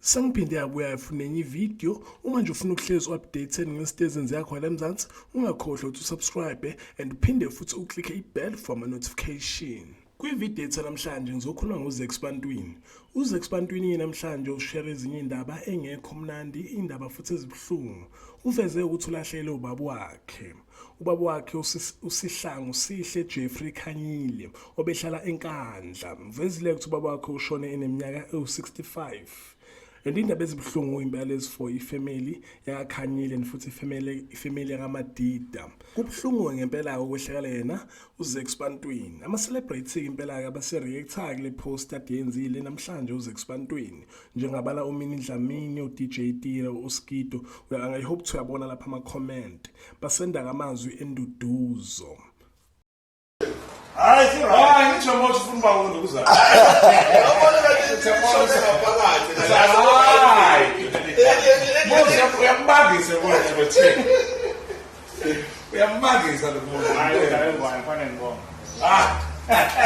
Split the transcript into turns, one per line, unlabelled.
Sangiphinde yabuya yafuna enye ivideo. Uma nje ufuna ukuhlezi updated ngezinto ezenzeka khona eMzansi, ungakhohlwa ukuthi usubscribe and uphinde futhi uklik i-bell for ama notification. Kwivideo ethu namhlanje ngizokhuluma ngoZakes Batwini. uZakes Batwini namhlanje ushare ezinye indaba engekho mnandi, indaba futhi ezibuhlungu. Uveze ukuthi ulahlele ubaba wakhe. Ubaba wakhe usihlangu sihle Jeffrey Khanyile obehlala eNkandla. Uvezile ukuthi ubaba wakhe ushone eneminyaka ewu-65. Indaba ezibuhlungu impela for ifamily yaKhanyile futhi ifamily yakaMadida. Kubuhlungu ngempela ukwehlekala yena uZakes Batwini. Ama celebrities impela ke abase reactor kule post adiyenzile namhlanje uZakes Batwini. Njengabala uMini Dlamini, uDJ Tira, uSkido. I hope to yabona lapha ama comment. Basenda ngamazwi enduduzo.
Hayi right ngitsho manje ufuna uba ukuza. Yabona ukuthi ngaphakathi. Hayi. Manje uyambangisa konke bethe. Uyambangisa lo muntu. Hayi ngibona fanele ngibona.